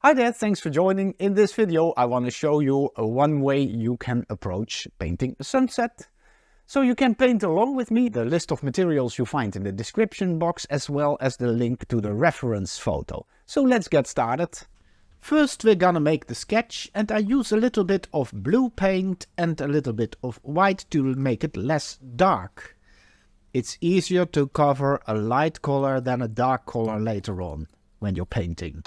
Hi there, thanks for joining. In this video I want to show you one way you can approach painting a sunset. So you can paint along with me. The list of materials you find in the description box, as well as the link to the reference photo. So let's get started. First we're gonna make the sketch, and I use a little bit of blue paint and a little bit of white to make it less dark. It's easier to cover a light color than a dark color later on when you're painting.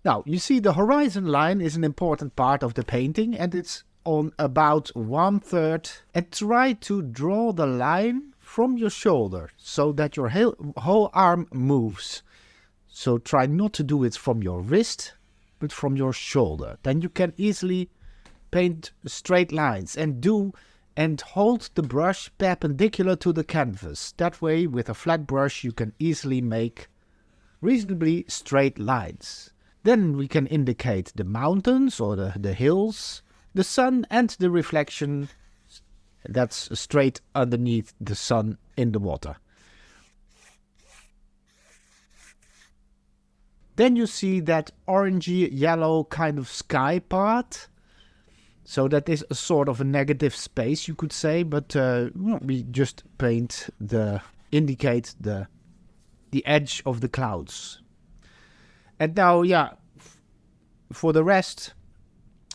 Now, you see the horizon line is an important part of the painting, and it's on about 1/3. And try to draw the line from your shoulder so that your whole arm moves. So try not to do it from your wrist, but from your shoulder. Then you can easily paint straight lines and hold the brush perpendicular to the canvas. That way, with a flat brush, you can easily make reasonably straight lines. Then we can indicate the mountains or the hills, the sun and the reflection that's straight underneath the sun in the water. Then you see that orangey yellow kind of sky part. So that is a sort of a negative space, you could say, but we just indicate the edge of the clouds. And now, for the rest,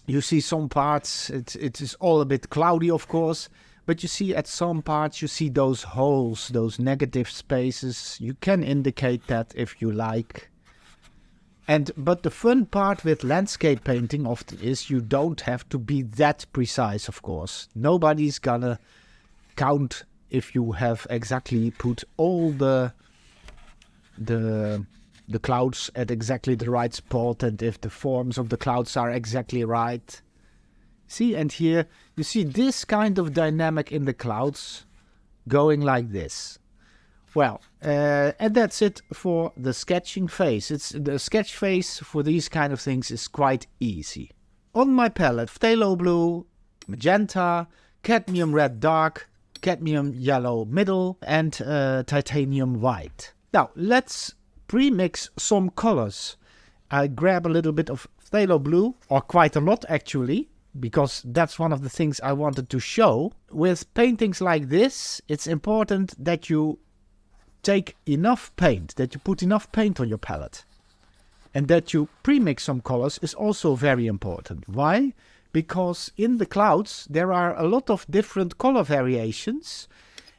you see some parts, it is all a bit cloudy, of course, but you see at some parts, you see those holes, those negative spaces. You can indicate that if you like. But the fun part with landscape painting often is you don't have to be that precise, of course. Nobody's gonna count if you have exactly put all the clouds at exactly the right spot, and if the forms of the clouds are exactly right. See, and here you see this kind of dynamic in the clouds going like this. Well, and that's it for the sketching phase. The sketch phase for these kind of things is quite easy. On my palette, phthalo blue, magenta, cadmium red dark, cadmium yellow middle, and titanium white. Now, let's premix some colors. I grab a little bit of phthalo blue, or quite a lot actually, because that's one of the things I wanted to show. With paintings like this, it's important that you take enough paint, that you put enough paint on your palette. And that you premix some colors is also very important. Why? Because in the clouds there are a lot of different color variations,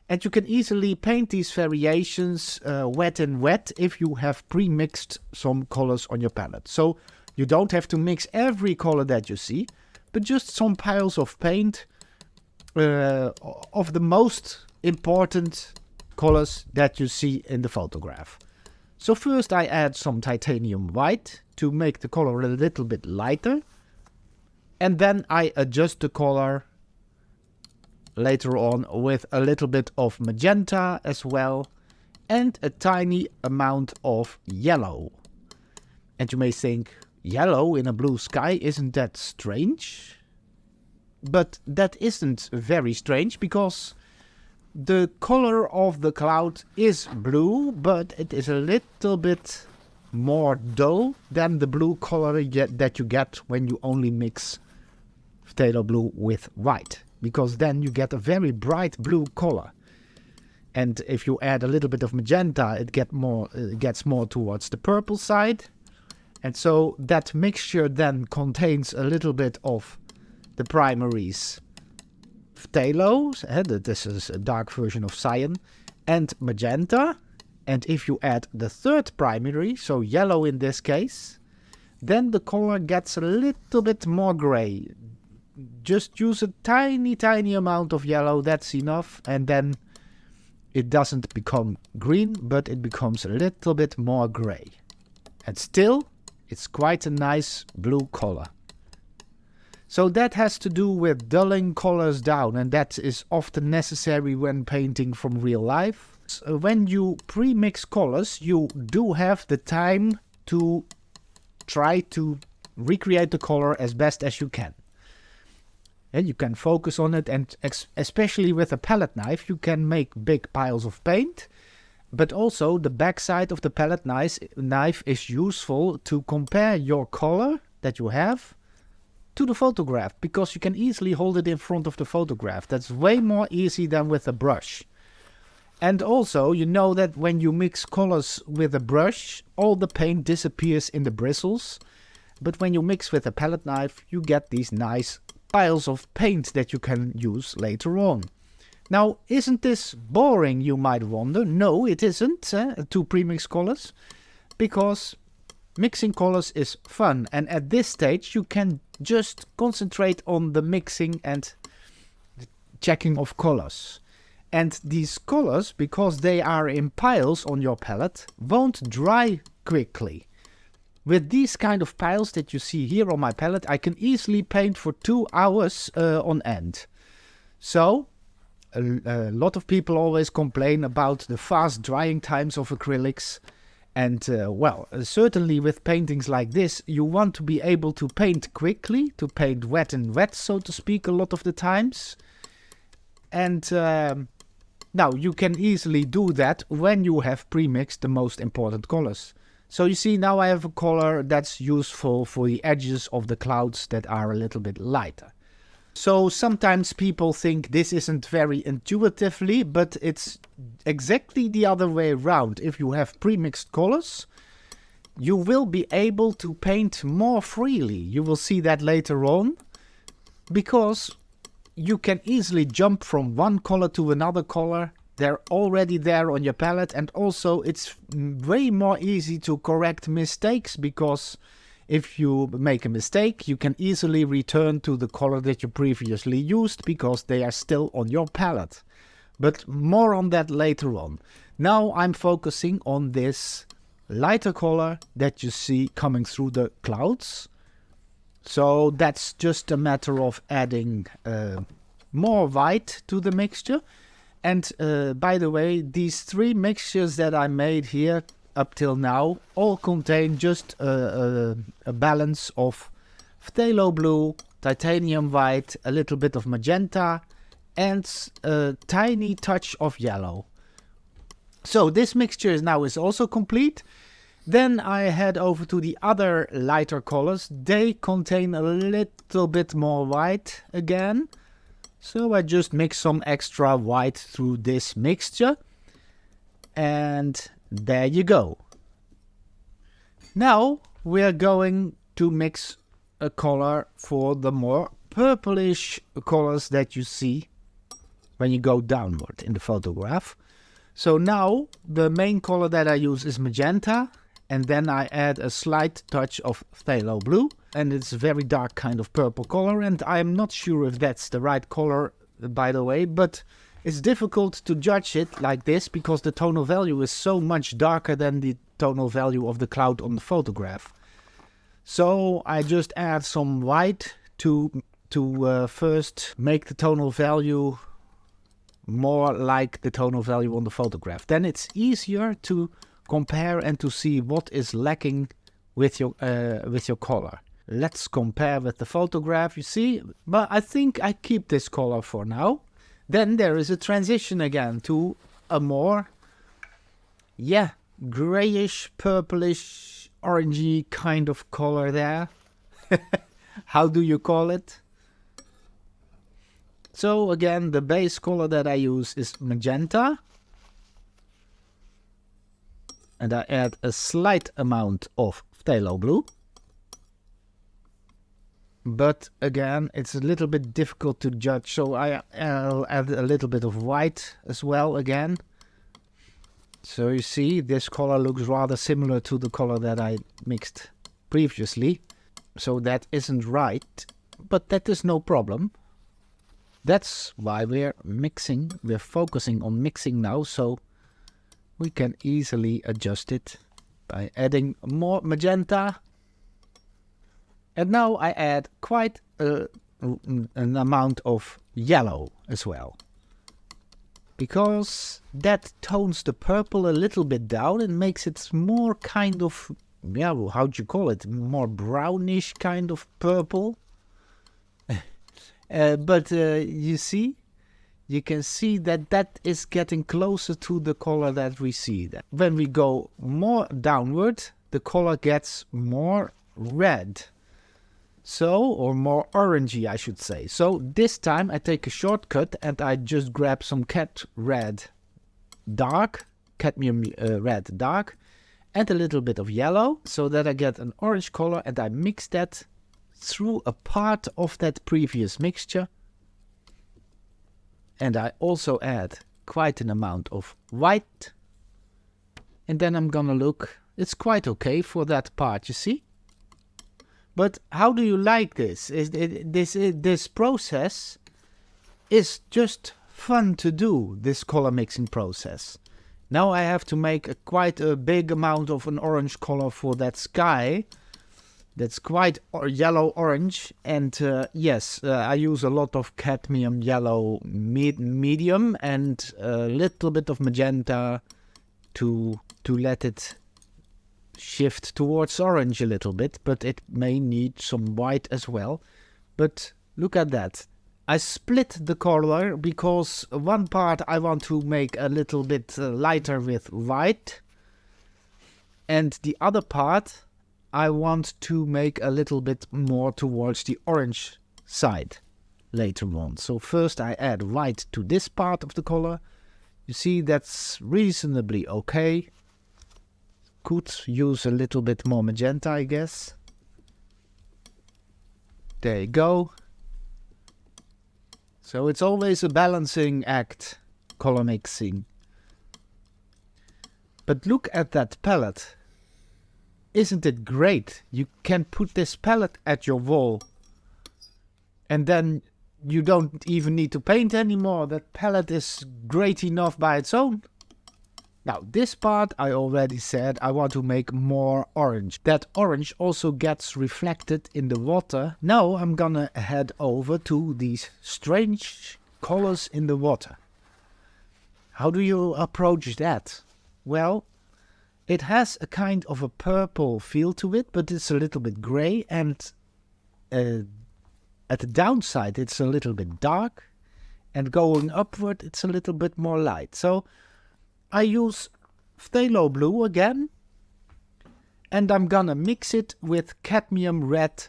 and you can easily paint these variations wet and wet if you have pre-mixed some colors on your palette. So you don't have to mix every color that you see, but just some piles of paint of the most important colors that you see in the photograph. So first I add some titanium white to make the color a little bit lighter, and then I adjust the color later on with a little bit of magenta as well, and a tiny amount of yellow. And you may think, yellow in a blue sky, isn't that strange? But that isn't very strange, because the color of the cloud is blue, but it is a little bit more dull than the blue color that you get when you only mix phthalo blue with white, because then you get a very bright blue color. And if you add a little bit of magenta, it gets more towards the purple side. And so that mixture then contains a little bit of the primaries phthalo, this is a dark version of cyan, and magenta. And if you add the third primary, so yellow in this case, then the color gets a little bit more gray. Just use a tiny amount of yellow, that's enough, and then it doesn't become green, but it becomes a little bit more gray. And still, it's quite a nice blue color. So that has to do with dulling colors down, and that is often necessary when painting from real life. So when you pre-mix colors, you do have the time to try to recreate the color as best as you can. And you can focus on it, and especially with a palette knife, you can make big piles of paint But also the backside of the palette knife is useful to compare your color that you have to the photograph, because you can easily hold it in front of the photograph. That's way more easy than with a brush. And also, you know that when you mix colors with a brush, all the paint disappears in the bristles. But when you mix with a palette knife, you get these nice piles of paint that you can use later on. Now, isn't this boring, you might wonder? No, it isn't, to premix colors, because mixing colors is fun, and at this stage you can just concentrate on the mixing and the checking of colors. And these colors, because they are in piles on your palette, won't dry quickly. With these kind of piles that you see here on my palette, I can easily paint for 2 hours on end. So a lot of people always complain about the fast drying times of acrylics. And well, certainly with paintings like this, you want to be able to paint quickly, to paint wet and wet, so to speak, a lot of the times. And now you can easily do that when you have premixed the most important colors. So you see, now I have a color that's useful for the edges of the clouds that are a little bit lighter. So sometimes people think this isn't very intuitively, but it's exactly the other way around. If you have premixed colors, you will be able to paint more freely. You will see that later on, because you can easily jump from one color to another color. They're already there on your palette, and also it's way more easy to correct mistakes, because if you make a mistake, you can easily return to the color that you previously used, because they are still on your palette. But more on that later on. Now I'm focusing on this lighter color that you see coming through the clouds. So that's just a matter of adding more white to the mixture. And by the way, these 3 mixtures that I made here up till now all contain just a balance of phthalo blue, titanium white, a little bit of magenta, and a tiny touch of yellow. So this mixture now is also complete. Then I head over to the other lighter colors. They contain a little bit more white again. So I just mix some extra white through this mixture. And there you go. Now we're going to mix a color for the more purplish colors that you see when you go downward in the photograph. So now the main color that I use is magenta, and then I add a slight touch of phthalo blue, and it's a very dark kind of purple color, and I'm not sure if that's the right color, by the way, but it's difficult to judge it like this because the tonal value is so much darker than the tonal value of the cloud on the photograph. So I just add some white to first make the tonal value more like the tonal value on the photograph. Then it's easier to compare and to see what is lacking with your color. Let's compare with the photograph, you see. But I think I keep this color for now. Then there is a transition again to a more, grayish, purplish, orangey kind of color there. How do you call it? So again, the base color that I use is magenta. And I add a slight amount of phthalo blue. But again, it's a little bit difficult to judge, so I'll add a little bit of white as well again. So you see, this color looks rather similar to the color that I mixed previously. So that isn't right, but that is no problem. That's why we're mixing, we're focusing on mixing now, so we can easily adjust it by adding more magenta. And now I add quite an amount of yellow as well, because that tones the purple a little bit down and makes it more kind of, how do you call it, more brownish kind of purple. But you see, you can see that that is getting closer to the color that we see. That when we go more downward, the color gets more red. So, or more orangey, I should say. So this time I take a shortcut and I just grab some cadmium red dark, and a little bit of yellow, so that I get an orange color, and I mix that through a part of that previous mixture. And I also add quite an amount of white. And then I'm gonna look, it's quite okay for that part, you see? But how do you like this? This process is just fun to do, this color mixing process. Now I have to make quite a big amount of an orange color for that sky. That's quite yellow-orange. And yes, I use a lot of cadmium yellow medium and a little bit of magenta to let it shift towards orange a little bit, but it may need some white as well. But look at that. I split the color because one part I want to make a little bit lighter with white, and the other part I want to make a little bit more towards the orange side later on. So first I add white to this part of the color. You see, that's reasonably okay. Could use a little bit more magenta, I guess. There you go. So it's always a balancing act, color mixing. But look at that palette. Isn't it great? You can put this palette at your wall, and then you don't even need to paint anymore. That palette is great enough by its own. Now this part I already said I want to make more orange. That orange also gets reflected in the water. Now I'm gonna head over to these strange colors in the water. How do you approach that? Well, it has a kind of a purple feel to it, but it's a little bit gray, and at the downside it's a little bit dark, and going upward it's a little bit more light. So I use phthalo blue again, and I'm gonna mix it with cadmium red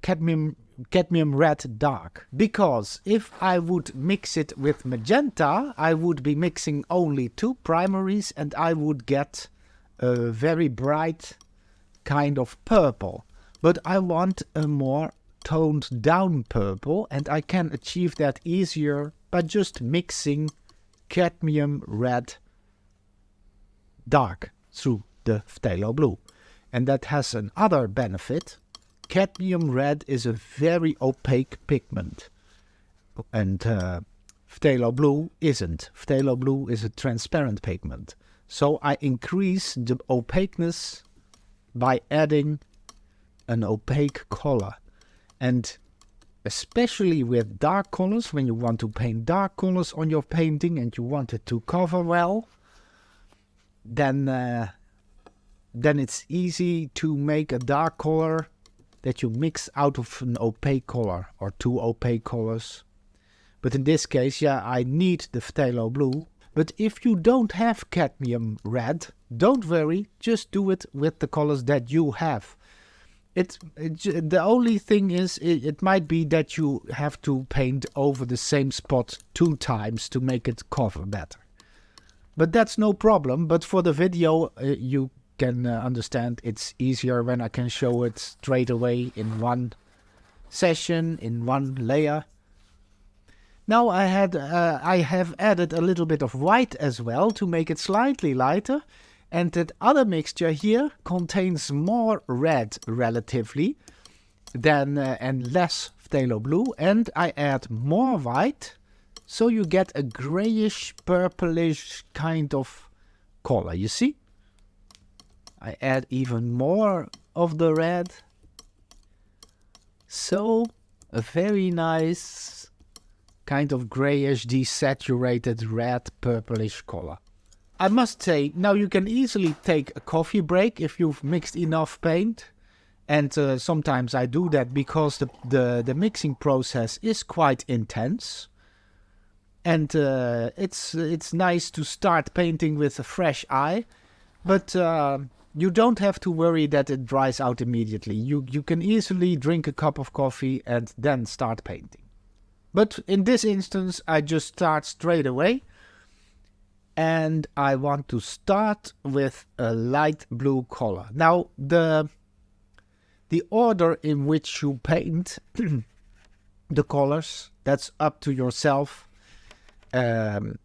cadmium red dark. Because if I would mix it with magenta, I would be mixing only two primaries, and I would get a very bright kind of purple. But I want a more toned down purple, and I can achieve that easier by just mixing cadmium red dark through the phthalo blue. And that has another benefit. Cadmium red is a very opaque pigment, and phthalo blue isn't. Phthalo blue is a transparent pigment. So I increase the opaqueness by adding an opaque color. And especially with dark colors, when you want to paint dark colors on your painting and you want it to cover well, then it's easy to make a dark color that you mix out of an opaque color or two opaque colors. But in this case, yeah, I need the phthalo blue. But if you don't have cadmium red, don't worry, just do it with the colors that you have. The only thing is, it might be that you have to paint over the same spot 2 times to make it cover better. But that's no problem. But for the video, you can understand it's easier when I can show it straight away in one session, in one layer. Now I have added a little bit of white as well to make it slightly lighter. And that other mixture here contains more red relatively than and less phthalo blue. And I add more white, so you get a grayish, purplish kind of color, you see? I add even more of the red. So a very nice kind of grayish, desaturated red, purplish color. I must say, now you can easily take a coffee break if you've mixed enough paint. And sometimes I do that because the mixing process is quite intense. And it's nice to start painting with a fresh eye, but you don't have to worry that it dries out immediately. You can easily drink a cup of coffee and then start painting. But in this instance, I just start straight away. And I want to start with a light blue color. Now, the order in which you paint the colors, that's up to yourself. In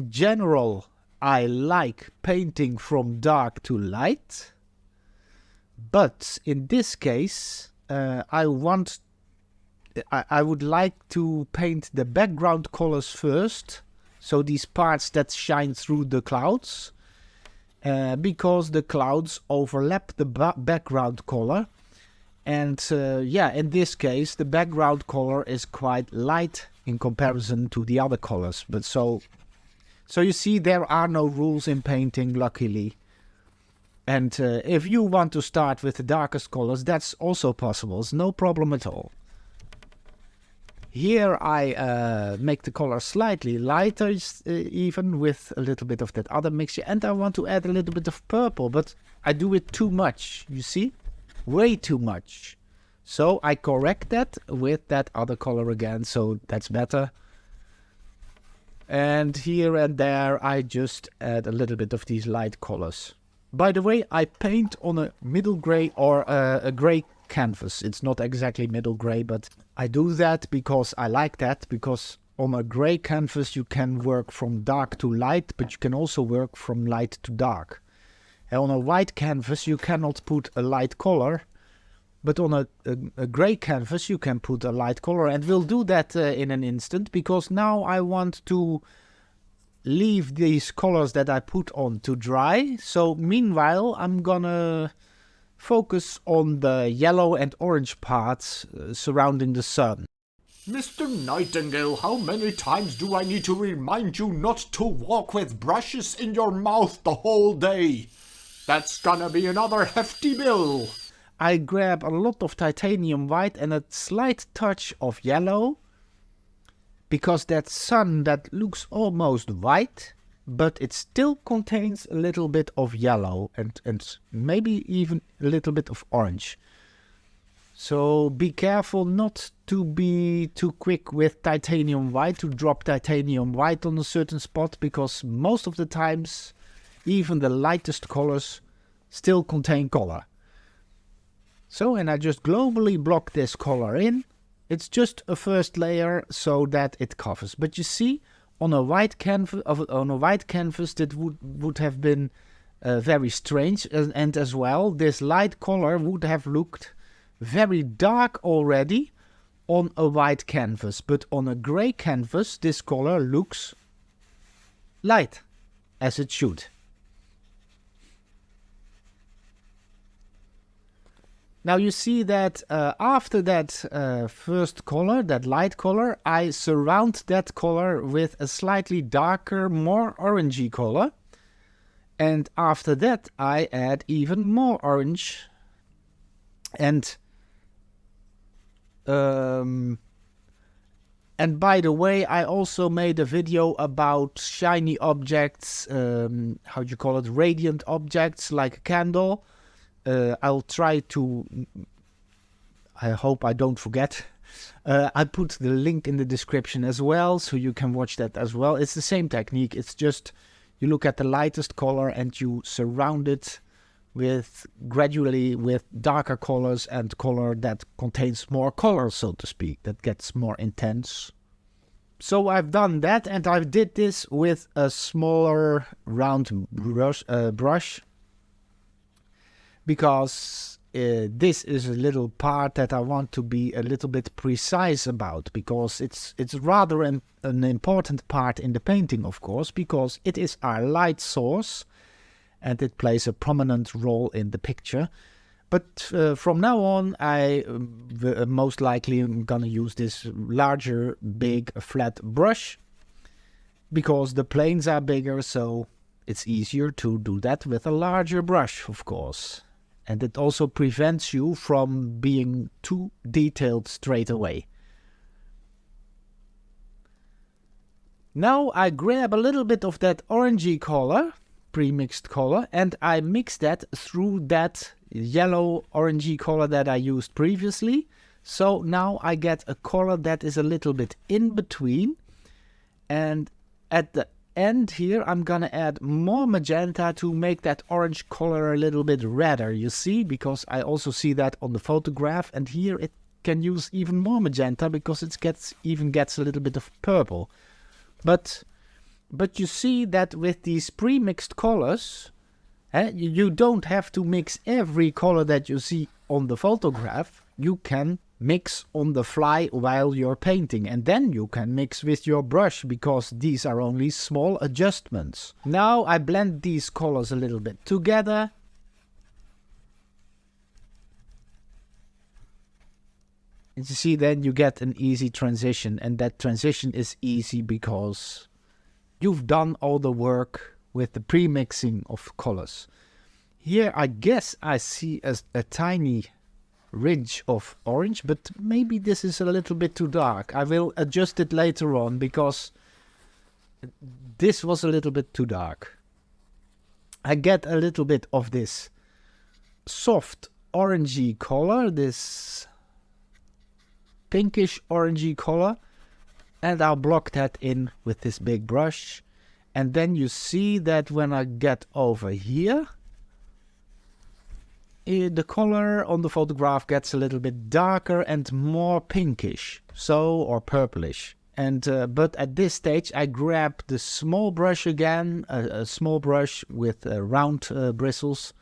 general, I like painting from dark to light. But in this case, I would like to paint the background colors first. So these parts that shine through the clouds. Because the clouds overlap the background color. And yeah, in this case, the background color is quite light in comparison to the other colors. But so you see, there are no rules in painting, luckily. And if you want to start with the darkest colors, that's also possible. It's no problem at all. Here I make the color slightly lighter, even with a little bit of that other mixture. And I want to add a little bit of purple, but I do it too much, you see? Way too much. So I correct that with that other color again, so that's better. And here and there I just add a little bit of these light colors. By the way, I paint on a middle gray or a gray canvas. It's not exactly middle gray, but I do that because I like that, because on a gray canvas you can work from dark to light, but you can also work from light to dark. And on a white canvas you cannot put a light color, but on a gray canvas you can put a light color, and we'll do that in an instant, because now I want to leave these colors that I put on to dry. So meanwhile I'm gonna focus on the yellow and orange parts surrounding the sun. Mr. Nightingale, how many times do I need to remind you not to walk with brushes in your mouth the whole day? That's gonna be another hefty bill. I grab a lot of titanium white and a slight touch of yellow, because that sun that looks almost white, but it still contains a little bit of yellow and maybe even a little bit of orange. So be careful not to be too quick with titanium white, to drop titanium white on a certain spot, because most of the times even the lightest colors still contain color. So, and I just globally block this color in. It's just a first layer so that it covers. But you see, on a white canvas, that would have been very strange, and as well, this light color would have looked very dark already on a white canvas. But on a gray canvas, this color looks light, as it should. Now you see that after that first color, that light color, I surround that color with a slightly darker, more orangey color. And after that I add even more orange. And by the way, I also made a video about shiny objects, how do you call it, radiant objects like a candle. I'll try to, I hope I don't forget. I put the link in the description as well, so you can watch that as well. It's the same technique. It's just you look at the lightest color and you surround it with gradually with darker colors and color that contains more color, so to speak, that gets more intense. So I've done that, and I did this with a smaller round brush. Because this is a little part that I want to be a little bit precise about, because it's rather an important part in the painting, of course, because it is our light source and it plays a prominent role in the picture. But from now on, I most likely am gonna use this larger, big, flat brush, because the planes are bigger, so it's easier to do that with a larger brush, of course. And it also prevents you from being too detailed straight away. Now I grab a little bit of that orangey color, pre-mixed color, and I mix that through that yellow orangey color that I used previously. So now I get a color that is a little bit in between. And at the end here, I'm gonna add more magenta to make that orange color a little bit redder, you see, because I also see that on the photograph, and here it can use even more magenta because it even gets a little bit of purple. But you see that with these pre-mixed colors, you don't have to mix every color that you see on the photograph. You can mix on the fly while you're painting, and then you can mix with your brush because these are only small adjustments. Now I blend these colors a little bit together. And you see, then you get an easy transition, and that transition is easy because you've done all the work with the pre-mixing of colors. Here I guess I see a tiny ridge of orange, but maybe this is a little bit too dark. I will adjust it later on because this was a little bit too dark. I get a little bit of this soft orangey color, this pinkish orangey color, and I'll block that in with this big brush. And then you see that when I get over here, the color on the photograph gets a little bit darker and more pinkish, or purplish. And but at this stage I grab the small brush again, a small brush with round bristles,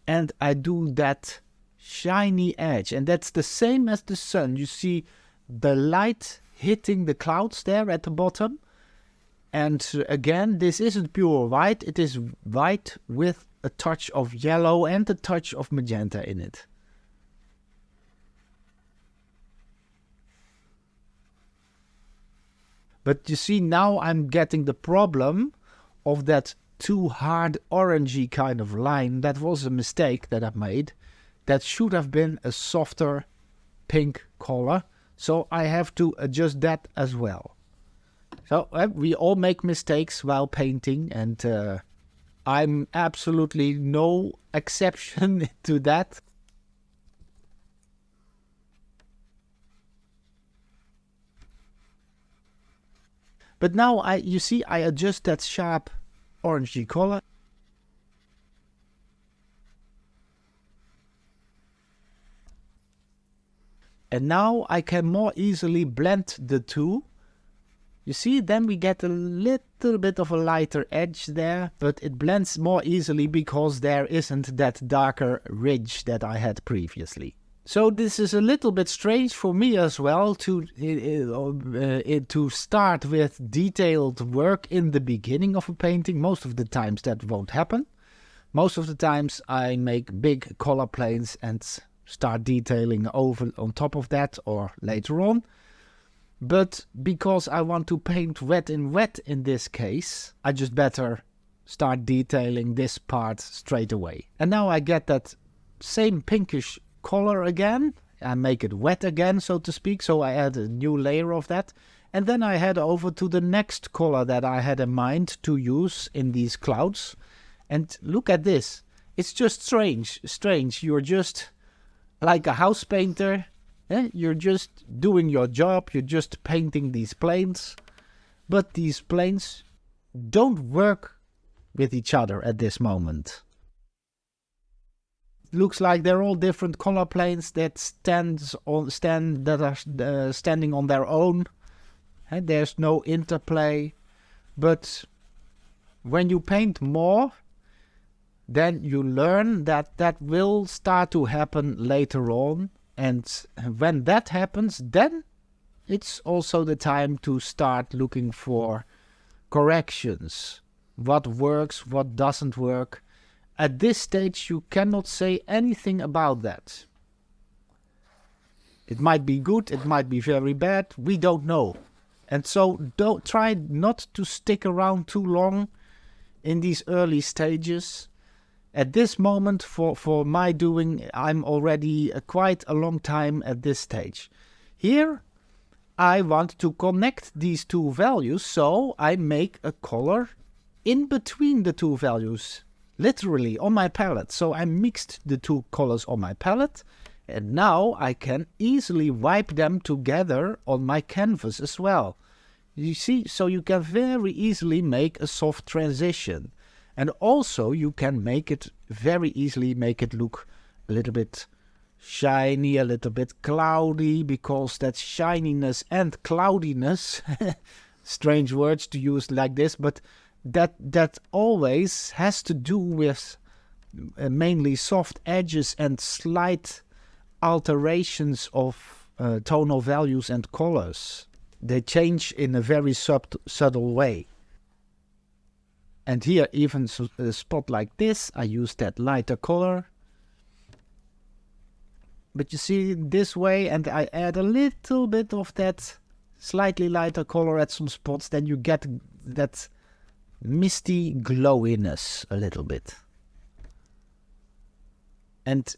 and I do that shiny edge, and that's the same as the sun. You see the light hitting the clouds there at the bottom, and again, this isn't pure white, it is white with a touch of yellow and a touch of magenta in it. But you see, now I'm getting the problem of that too hard orangey kind of line. That was a mistake that I made. That should have been a softer pink color. So I have to adjust that as well. So we all make mistakes while painting, and I'm absolutely no exception to that. But now you see I adjust that sharp orangey color. And now I can more easily blend the two. You see, then we get a little bit of a lighter edge there, but it blends more easily because there isn't that darker ridge that I had previously. So this is a little bit strange for me as well to start with detailed work in the beginning of a painting. Most of the times that won't happen. Most of the times I make big color planes and start detailing over on top of that or later on. But because I want to paint wet in wet in this case, I just better start detailing this part straight away. And now I get that same pinkish color again. I make it wet again, so to speak, so I add a new layer of that. And then I head over to the next color that I had in mind to use in these clouds. And look at this. It's just strange. You're just like a house painter. You're just doing your job. You're just painting these planes. But these planes don't work with each other at this moment. Looks like they're all different color planes that are standing on their own. And there's no interplay. But when you paint more, then you learn that that will start to happen later on. And when that happens, then it's also the time to start looking for corrections. What works, what doesn't work. At this stage, you cannot say anything about that. It might be good, it might be very bad, we don't know. And so don't try not to stick around too long in these early stages. At this moment, for my doing, I'm already quite a long time at this stage. Here, I want to connect these two values, so I make a color in between the two values, literally on my palette. So I mixed the two colors on my palette, and now I can easily wipe them together on my canvas as well. You see, so you can very easily make a soft transition. And also you can make it very easily, make it look a little bit shiny, a little bit cloudy, because that shininess and cloudiness, strange words to use like this, but that always has to do with mainly soft edges and slight alterations of tonal values and colors. They change in a very subtle way. And here, even a spot like this, I use that lighter color. But you see this way, and I add a little bit of that slightly lighter color at some spots, then you get that misty glowiness a little bit. And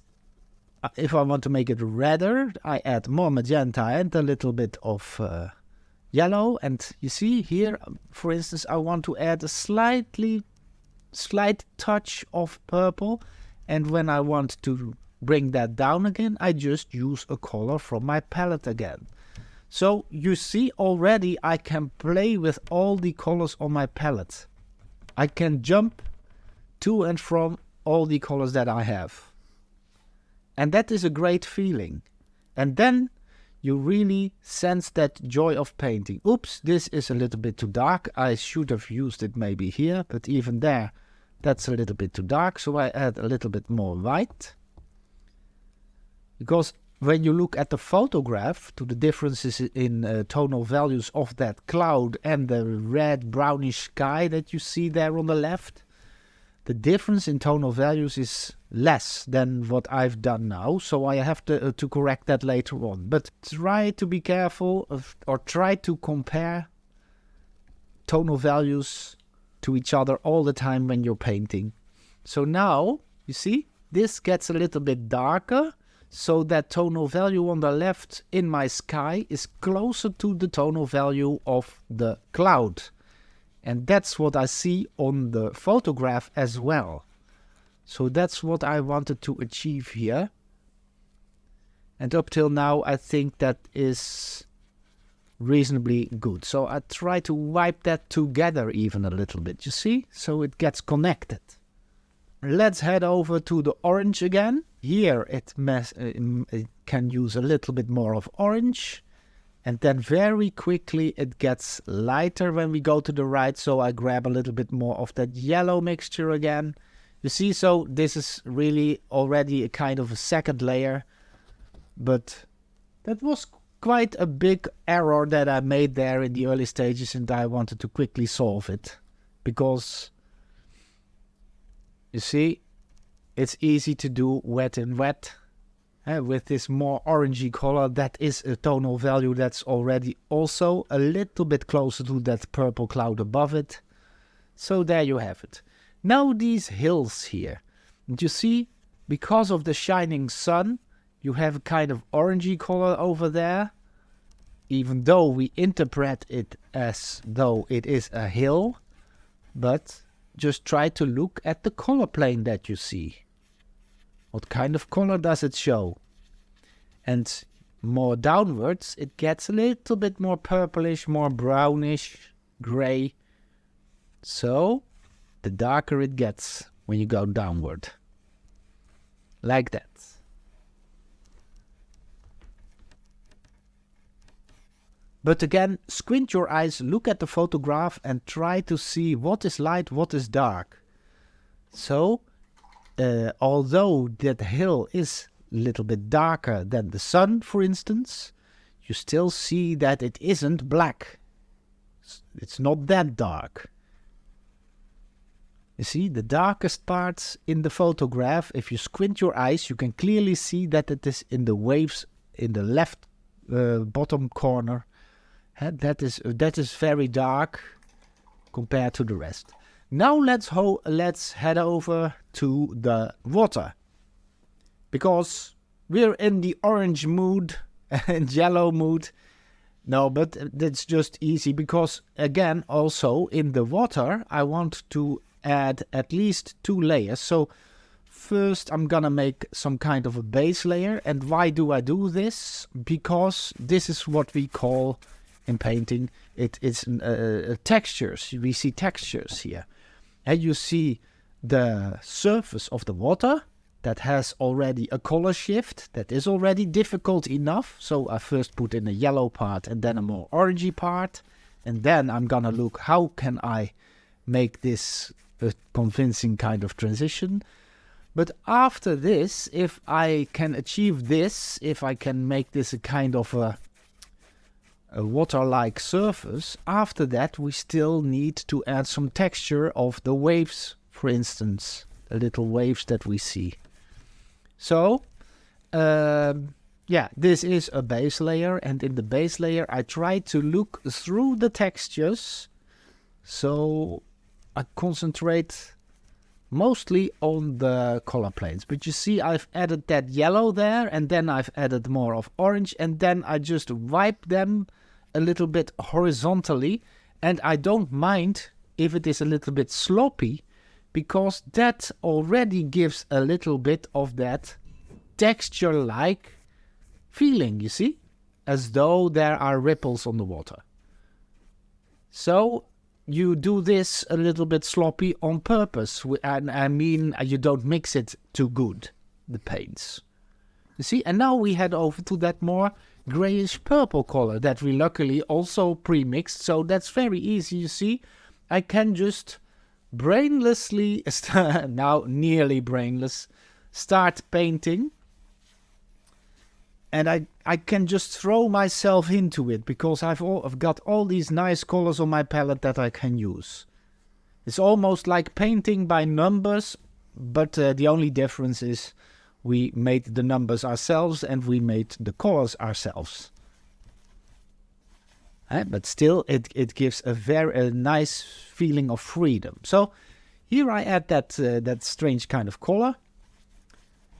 if I want to make it redder, I add more magenta and a little bit of yellow. And you see here, for instance, I want to add a slight touch of purple. And when I want to bring that down again, I just use a color from my palette again. So you see already I can play with all the colors on my palette. I can jump to and from all the colors that I have. And that is a great feeling. And then you really sense that joy of painting. Oops, this is a little bit too dark. I should have used it maybe here, but even there, that's a little bit too dark. So I add a little bit more white. Because when you look at the photograph, to the differences in tonal values of that cloud and the red brownish sky that you see there on the left, the difference in tonal values is less than what I've done now, so I have to correct that later on. But try to be careful or try to compare tonal values to each other all the time when you're painting. So now, you see, this gets a little bit darker, so that tonal value on the left in my sky is closer to the tonal value of the cloud. And that's what I see on the photograph as well. So that's what I wanted to achieve here. And up till now, I think that is reasonably good. So I try to wipe that together even a little bit, you see? So it gets connected. Let's head over to the orange again. Here it can use a little bit more of orange. And then very quickly it gets lighter when we go to the right. So I grab a little bit more of that yellow mixture again. You see, so this is really already a kind of a second layer. But that was quite a big error that I made there in the early stages, and I wanted to quickly solve it. Because, you see, it's easy to do wet and wet. With this more orangey color, that is a tonal value that's already also a little bit closer to that purple cloud above it. So there you have it. Now these hills here. And you see, because of the shining sun, you have a kind of orangey color over there. Even though we interpret it as though it is a hill. But just try to look at the color plane that you see. What kind of color does it show? And more downwards, it gets a little bit more purplish, more brownish, gray. So, the darker it gets when you go downward. Like that. But again, squint your eyes, look at the photograph and try to see what is light, what is dark. So, although that hill is a little bit darker than the sun, for instance, you still see that it isn't black. It's not that dark. You see, the darkest parts in the photograph, if you squint your eyes, you can clearly see that it is in the waves in the left bottom corner. That is very dark compared to the rest. Now let's head over to the water. Because we're in the orange mood and yellow mood. No, but that's just easy because, again, also in the water, I want to add at least 2 layers. So first I'm gonna make some kind of a base layer. And why do I do this? Because this is what we call in painting, it's textures. We see textures here. And you see the surface of the water that has already a color shift. That is already difficult enough. So I first put in a yellow part and then a more orangey part. And then I'm gonna look how can I make this a convincing kind of transition. But after this, if I can achieve this, if I can make this a kind of a water-like surface, after that we still need to add some texture of the waves, for instance, the little waves that we see. So, yeah, this is a base layer, and in the base layer I try to look through the textures, so I concentrate mostly on the color planes. But you see I've added that yellow there, and then I've added more of orange, and then I just wipe them a little bit horizontally, and I don't mind if it is a little bit sloppy, because that already gives a little bit of that texture-like feeling, you see? As though there are ripples on the water. So you do this a little bit sloppy on purpose, and I mean you don't mix it too good, the paints. You see, and now we head over to that more grayish purple color that we luckily also pre-mixed, so that's very easy, you see. I can just brainlessly, now nearly brainless, start painting. And I can just throw myself into it because I've got all these nice colors on my palette that I can use. It's almost like painting by numbers, but the only difference is we made the numbers ourselves and we made the colors ourselves. But still, it gives a very nice feeling of freedom. So here I add that strange kind of color.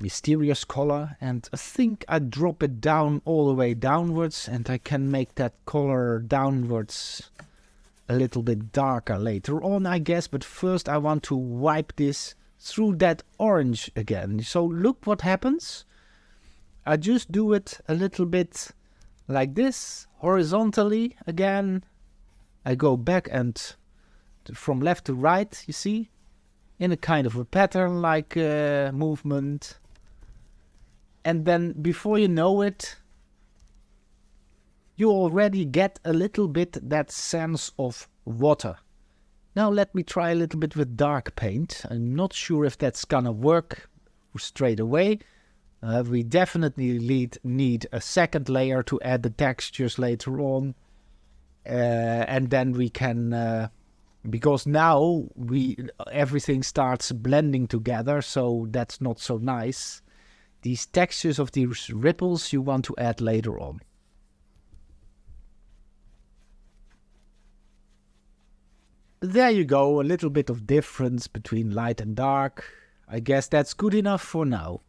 Mysterious color, and I think I drop it down all the way downwards, and I can make that color downwards a little bit darker later on, I guess. But first I want to wipe this through that orange again. So look what happens. I just do it a little bit like this, horizontally again. I go back and from left to right, you see, in a kind of a pattern like movement. And then before you know it, you already get a little bit that sense of water. Now let me try a little bit with dark paint. I'm not sure if that's gonna work straight away. We definitely need a second layer to add the textures later on. And then we can, because now everything starts blending together, so that's not so nice. These textures of these ripples you want to add later on. There you go, a little bit of difference between light and dark. I guess that's good enough for now.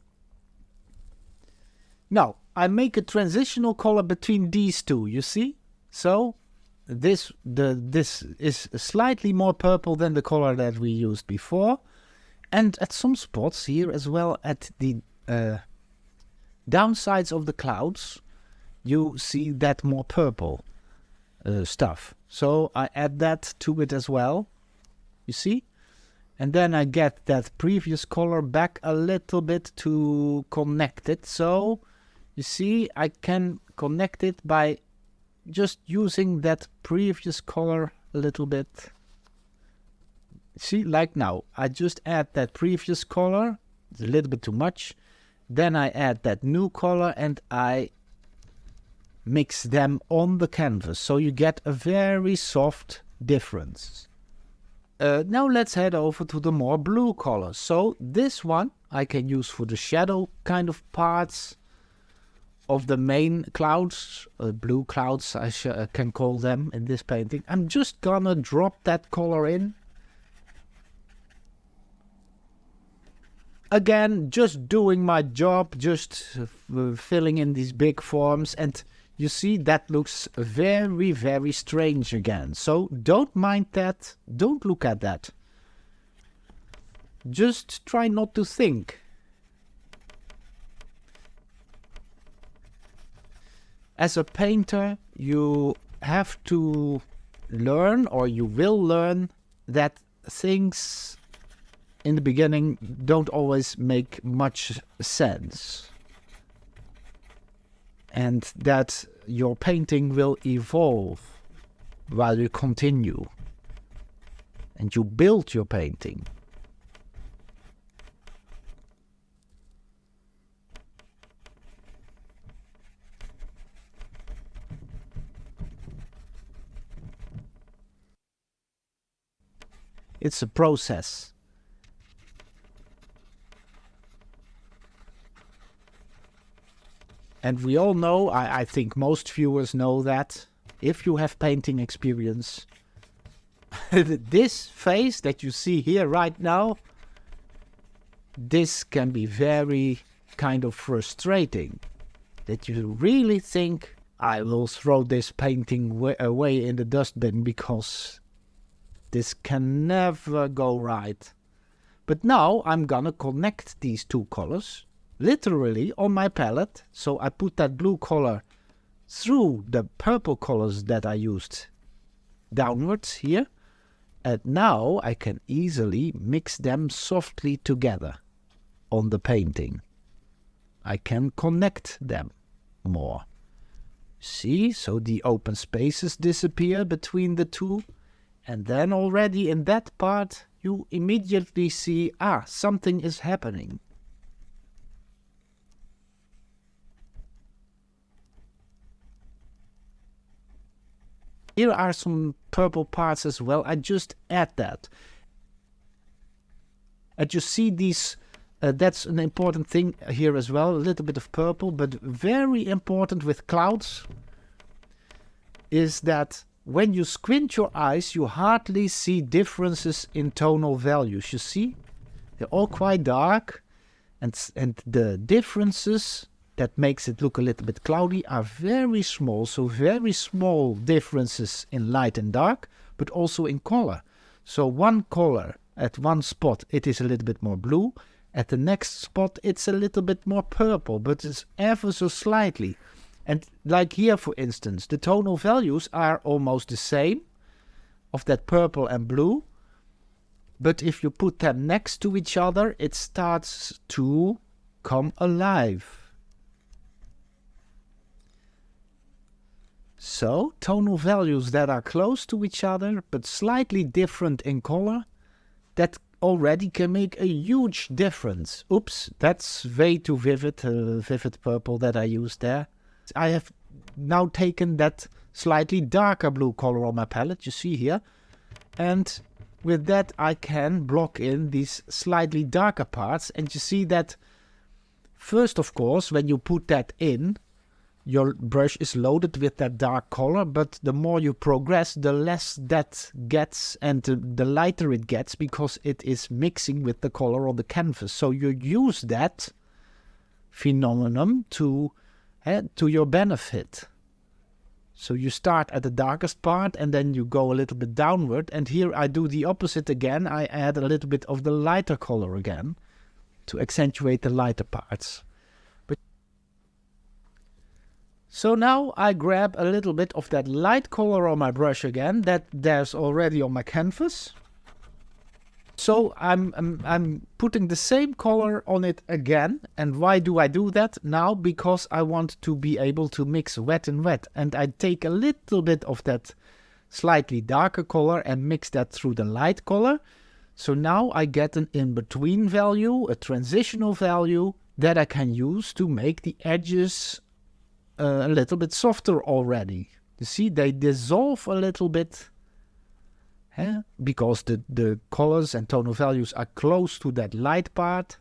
Now, I make a transitional color between these two, you see? So, this is slightly more purple than the color that we used before. And at some spots here as well, at the downsides of the clouds, you see that more purple stuff. So I add that to it as well, you see? And then I get that previous color back a little bit to connect it. So you see, I can connect it by just using that previous color a little bit. See, like now, I just add that previous color. It's a little bit too much. Then I add that new color and I mix them on the canvas. So you get a very soft difference. Now let's head over to the more blue colors. So this one I can use for the shadow kind of parts of the main clouds. Blue clouds I can call them in this painting. I'm just gonna drop that color in. Again, just doing my job, just filling in these big forms. And you see that looks very, very strange again. So don't mind that, don't look at that. Just try not to think. As a painter, you have to learn, or you will learn, that things in the beginning don't always make much sense. And that your painting will evolve while you continue. And you build your painting. It's a process. And we all know, I think most viewers know that, if you have painting experience, this phase that you see here right now, this can be very kind of frustrating. That you really think, I will throw this painting away in the dustbin because this can never go right. But now I'm gonna connect these two colors literally on my palette. So I put that blue color through the purple colors that I used downwards here. And now I can easily mix them softly together on the painting. I can connect them more. See, so the open spaces disappear between the two. And then already in that part, you immediately see, something is happening. Here are some purple parts as well. I just add that. And you see these, that's an important thing here as well. A little bit of purple, but very important with clouds is that when you squint your eyes, you hardly see differences in tonal values. You see, they're all quite dark, and the differences that makes it look a little bit cloudy are very small. So very small differences in light and dark, but also in color. So one color at one spot, it is a little bit more blue. At the next spot, it's a little bit more purple, but it's ever so slightly. And like here, for instance, the tonal values are almost the same of that purple and blue. But if you put them next to each other, it starts to come alive. So, tonal values that are close to each other, but slightly different in color, that already can make a huge difference. Oops, that's way too vivid, vivid purple that I used there. I have now taken that slightly darker blue color on my palette, you see here. And with that I can block in these slightly darker parts. And you see that first, of course, when you put that in, your brush is loaded with that dark color. But the more you progress, the less that gets and the lighter it gets, because it is mixing with the color on the canvas. So you use that phenomenon to your benefit. So you start at the darkest part and then you go a little bit downward. And here I do the opposite again. I add a little bit of the lighter color again to accentuate the lighter parts. So now I grab a little bit of that light color on my brush again that there's already on my canvas. So I'm putting the same color on it again. And why do I do that? Now because I want to be able to mix wet and wet. And I take a little bit of that slightly darker color and mix that through the light color. So now I get an in-between value, a transitional value that I can use to make the edges a little bit softer already. You see, they dissolve a little bit. Because the colors and tonal values are close to that light part.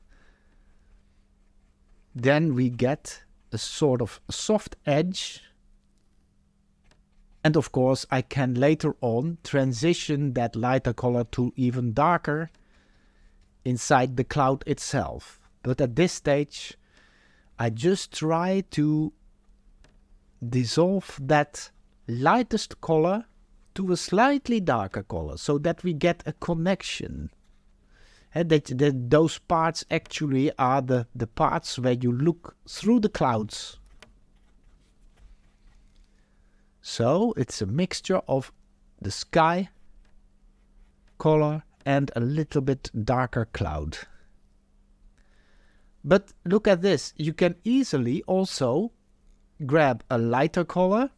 Then we get a sort of soft edge. And of course I can later on transition that lighter color to even darker inside the cloud itself. But at this stage I just try to dissolve that lightest color to a slightly darker color so that we get a connection. And those parts actually are the parts where you look through the clouds. So it's a mixture of the sky color and a little bit darker cloud. But look at this, you can easily also grab a lighter color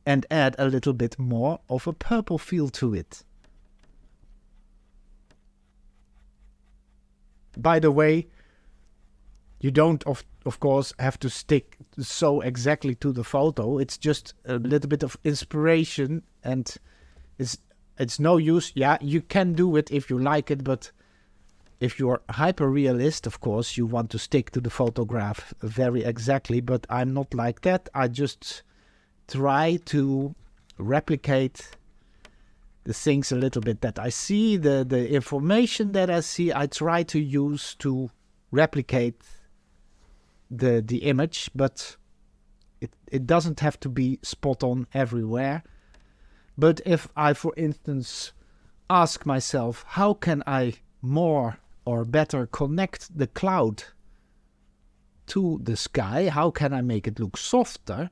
and add a little bit more of a purple feel to it. By the way, you don't of course have to stick so exactly to the photo. It's just a little bit of inspiration, and it's no use. Yeah, you can do it if you like it, but if you're hyper realist, of course, you want to stick to the photograph very exactly, but I'm not like that. I just try to replicate the things a little bit that I see, the information that I see, I try to use to replicate the image, but it doesn't have to be spot on everywhere. But if I, for instance, ask myself, how can I more or better connect the cloud to the sky? How can I make it look softer?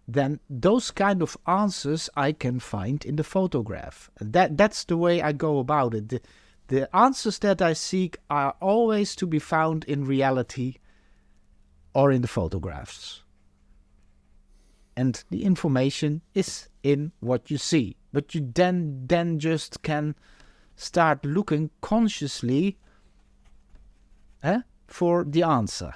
Then those kind of answers I can find in the photograph. That's the way I go about it. The answers that I seek are always to be found in reality or in the photographs. And the information is in what you see. But you then just can start looking consciously for the answer.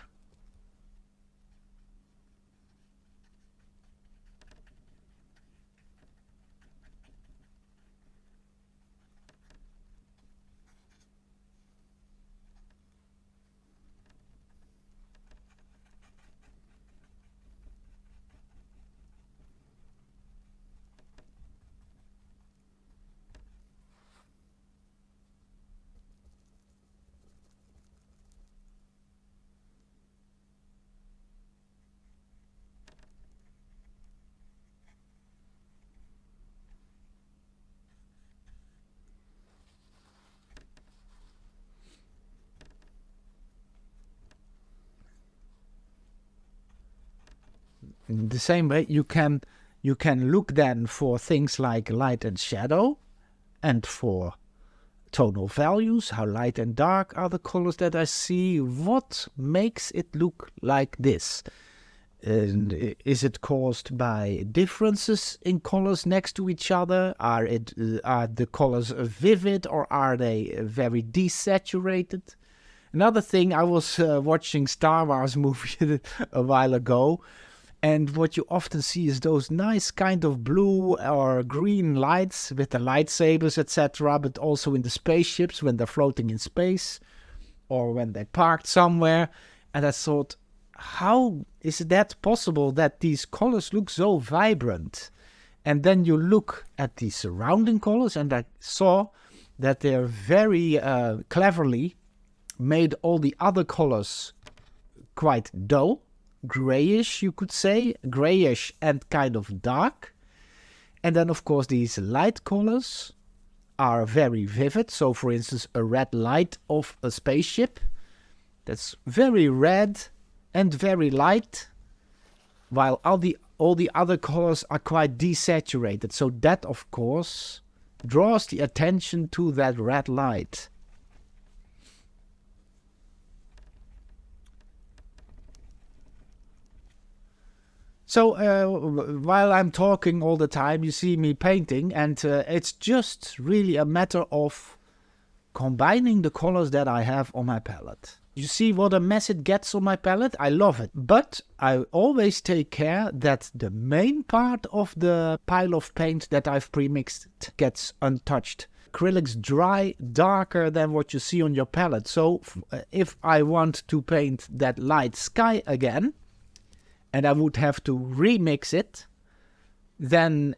In the same way, you can look then for things like light and shadow, and for tonal values, how light and dark are the colors that I see, what makes it look like this. Is it caused by differences in colors next to each other? Are the colors vivid, or are they very desaturated? Another thing, I was watching Star Wars movie a while ago, and what you often see is those nice kind of blue or green lights with the lightsabers, etc., but also in the spaceships when they're floating in space or when they're parked somewhere. And I thought, how is that possible that these colors look so vibrant? And then you look at the surrounding colors, and I saw that they're very cleverly made all the other colors quite dull. Grayish, you could say, grayish and kind of dark. And then, of course, these light colors are very vivid. So, for instance, a red light of a spaceship, that's very red and very light, while all the other colors are quite desaturated. So that, of course, draws the attention to that red light. So while I'm talking all the time, you see me painting, and it's just really a matter of combining the colors that I have on my palette. You see what a mess it gets on my palette? I love it. But I always take care that the main part of the pile of paint that I've premixed gets untouched. Acrylics dry darker than what you see on your palette. So if I want to paint that light sky again, and I would have to remix it, then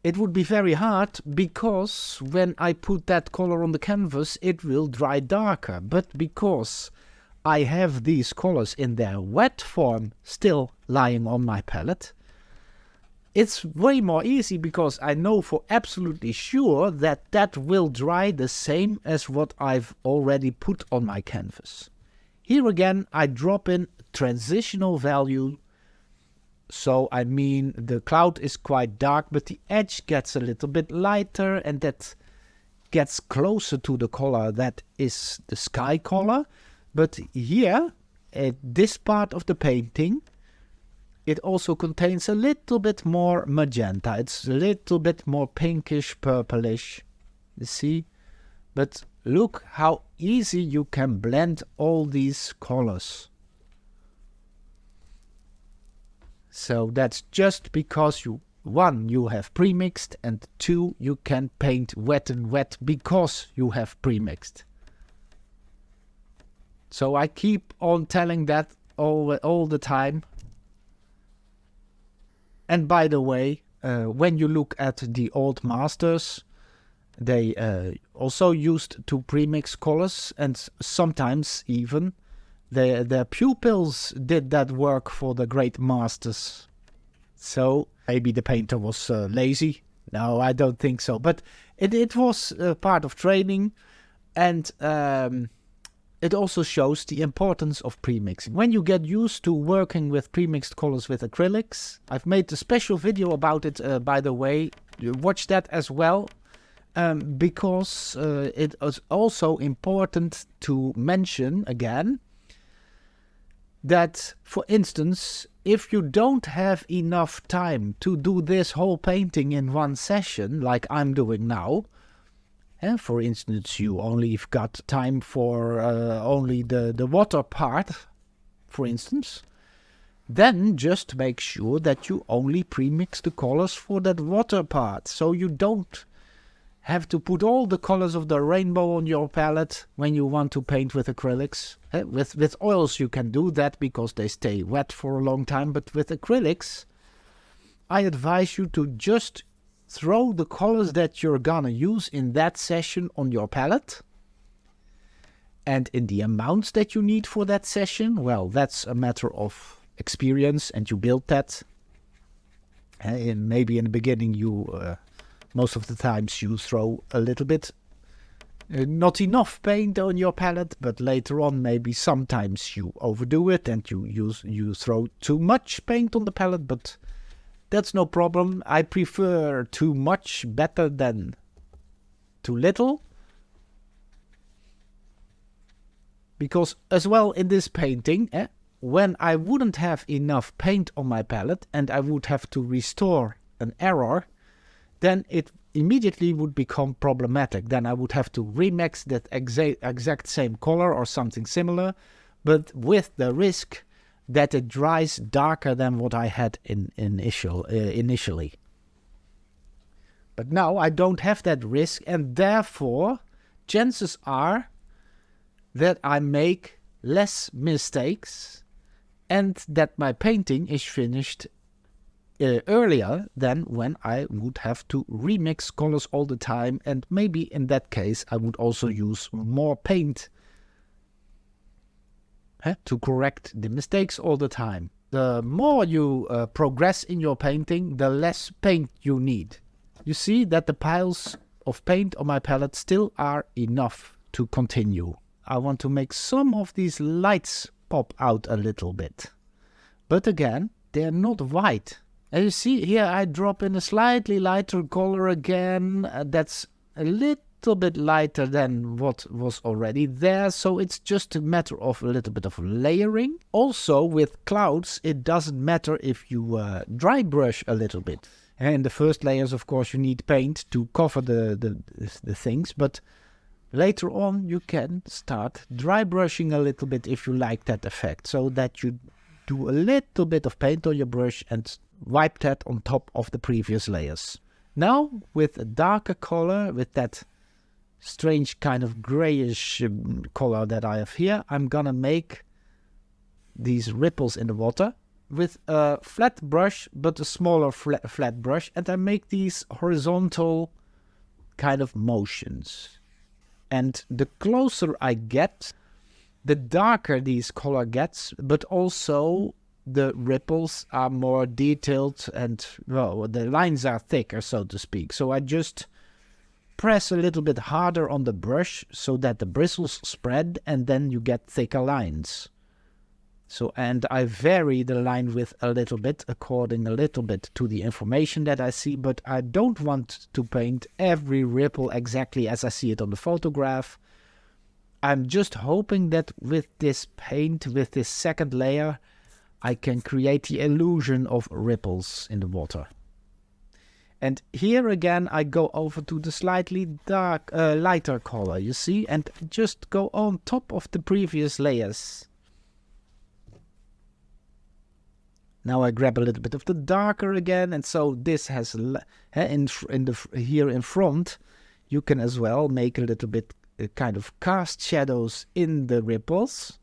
it would be very hard, because when I put that color on the canvas, it will dry darker. But because I have these colors in their wet form still lying on my palette, it's way more easy because I know for absolutely sure that that will dry the same as what I've already put on my canvas. Here again, I drop in transitional value. So I mean the cloud is quite dark, but the edge gets a little bit lighter, and that gets closer to the color that is the sky color. But here, at this part of the painting, it also contains a little bit more magenta. It's a little bit more pinkish, purplish. You see? But look how easy you can blend all these colors. So that's just because you have premixed, and 2, you can paint wet and wet because you have premixed. So I keep on telling that all the time. And by the way, when you look at the old masters, they also used to premix colors, and sometimes even their pupils did that work for the great masters. So maybe the painter was lazy. No, I don't think so. But it was part of training, and it also shows the importance of premixing. When you get used to working with premixed colors with acrylics, I've made a special video about it, by the way. Watch that as well, because it is also important to mention again that, for instance, if you don't have enough time to do this whole painting in one session, like I'm doing now, for instance, you only got time for only the water part, for instance, then just make sure that you only premix the colors for that water part, so you don't have to put all the colors of the rainbow on your palette when you want to paint with acrylics. With oils you can do that because they stay wet for a long time, but with acrylics I advise you to just throw the colors that you're gonna use in that session on your palette, and in the amounts that you need for that session, well, that's a matter of experience, and you build that. Maybe in the beginning you most of the times you throw a little bit not enough paint on your palette, but later on maybe sometimes you overdo it and you throw too much paint on the palette, but that's no problem. I prefer too much better than too little. Because as well in this painting, when I wouldn't have enough paint on my palette and I would have to restore an error, then it immediately would become problematic. Then I would have to remix that exact same color or something similar, but with the risk that it dries darker than what I had initially. But now I don't have that risk, and therefore chances are that I make less mistakes and that my painting is finished earlier than when I would have to remix colors all the time, and maybe in that case I would also use more paint to correct the mistakes all the time. The more you progress in your painting, the less paint you need. You see that the piles of paint on my palette still are enough to continue. I want to make some of these lights pop out a little bit. But again, they're not white. As you see here, I drop in a slightly lighter color again. That's a little bit lighter than what was already there, so it's just a matter of a little bit of layering. Also, with clouds, it doesn't matter if you dry brush a little bit. And in the first layers, of course, you need paint to cover the things, but later on you can start dry brushing a little bit if you like that effect, so that you do a little bit of paint on your brush and wipe that on top of the previous layers. Now, with a darker color, with that strange kind of grayish color that I have here, I'm gonna make these ripples in the water with a flat brush, but a smaller flat brush, and I make these horizontal kind of motions. And the closer I get the darker these color gets, but also the ripples are more detailed and, well, the lines are thicker, so to speak. So I just press a little bit harder on the brush so that the bristles spread and then you get thicker lines. So, and I vary the line width a little bit according a little bit to the information that I see, but I don't want to paint every ripple exactly as I see it on the photograph. I'm just hoping that with this paint, with this second layer, I can create the illusion of ripples in the water. And here again, I go over to the slightly lighter color, you see, and just go on top of the previous layers. Now I grab a little bit of the darker again, and so this has here in front, you can as well make a little bit kind of cast shadows in the ripples,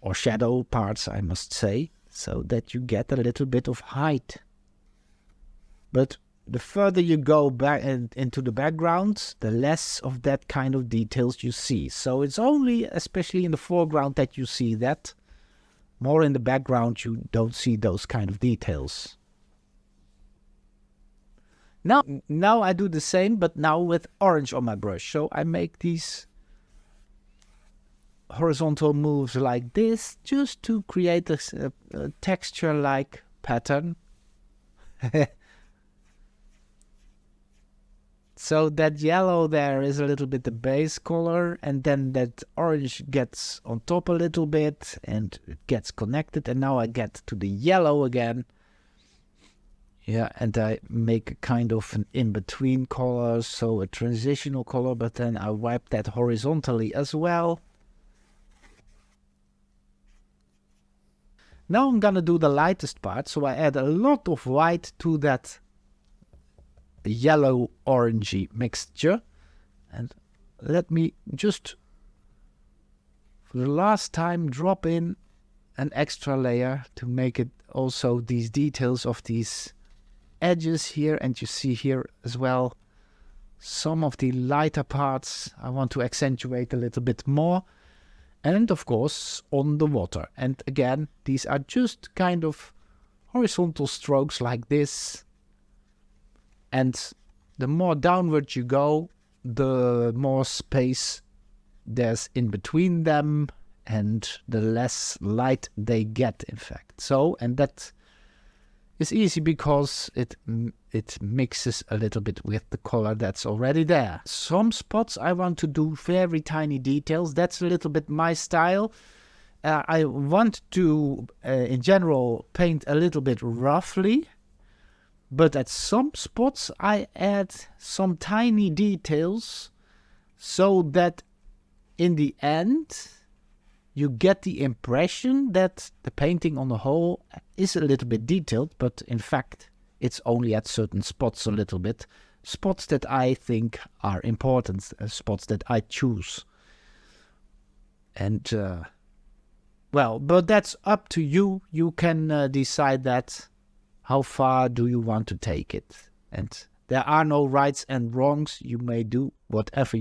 or shadow parts, I must say, so that you get a little bit of height. But the further you go back into the background, the less of that kind of details you see. So it's only, especially in the foreground, that you see that. More in the background, you don't see those kind of details. Now I do the same, but now with orange on my brush. So I make these horizontal moves like this, just to create a texture-like pattern. So that yellow there is a little bit the base color, and then that orange gets on top a little bit and it gets connected, and now I get to the yellow again. Yeah, and I make a kind of an in-between color, so a transitional color, but then I wipe that horizontally as well. Now I'm gonna do the lightest part, so I add a lot of white to that yellow orangey mixture, and let me just for the last time drop in an extra layer to make it also these details of these edges here, and you see here as well some of the lighter parts I want to accentuate a little bit more, and of course on the water. And again, these are just kind of horizontal strokes like this. And the more downward you go, the more space there's in between them, and the less light they get, in fact. So, and that is easy because it mixes a little bit with the color that's already there. Some spots I want to do very tiny details. That's a little bit my style. I want to, in general, paint a little bit roughly. But at some spots I add some tiny details so that in the end you get the impression that the painting on the whole is a little bit detailed, but in fact it's only at certain spots a little bit. Spots that I think are important, spots that I choose. And well, but that's up to you. You can decide that. How far do you want to take it? And there are no rights and wrongs. You may do whatever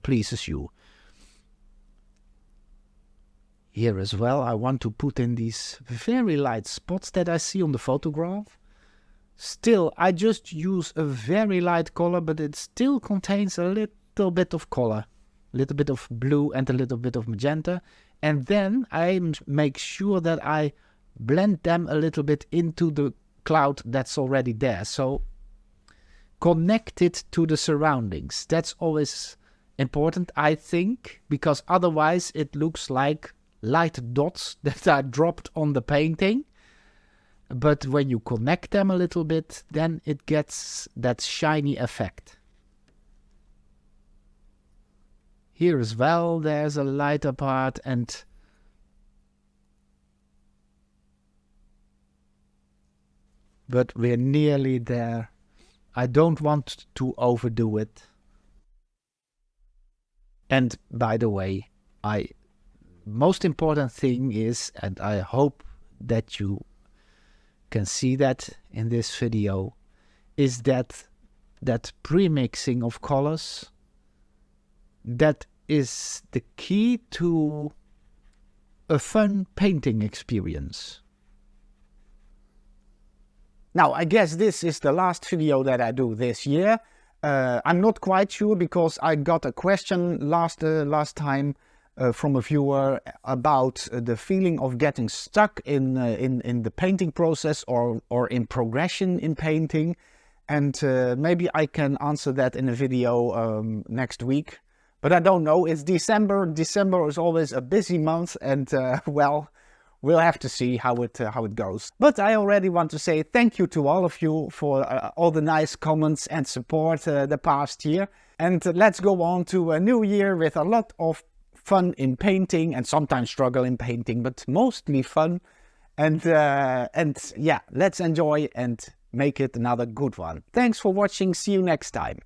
pleases you. Here as well, I want to put in these very light spots that I see on the photograph. Still, I just use a very light color, but it still contains a little bit of color. A little bit of blue and a little bit of magenta. And then I make sure that I blend them a little bit into the cloud that's already there. So connect it to the surroundings. That's always important, I think, because otherwise it looks like light dots that are dropped on the painting. But when you connect them a little bit, then it gets that shiny effect. Here as well, there's a lighter part, and but we're nearly there. I don't want to overdo it. And by the way, most important thing is, and I hope that you can see that in this video, is that premixing of colors, that is the key to a fun painting experience. Now, I guess this is the last video that I do this year. I'm not quite sure because I got a question last time from a viewer about the feeling of getting stuck in the painting process or in progression in painting. And maybe I can answer that in a video next week. But I don't know, it's December. December is always a busy month and well, we'll have to see how it goes. But I already want to say thank you to all of you for all the nice comments and support the past year. And let's go on to a new year with a lot of fun in painting and sometimes struggle in painting, but mostly fun. And yeah, let's enjoy and make it another good one. Thanks for watching. See you next time.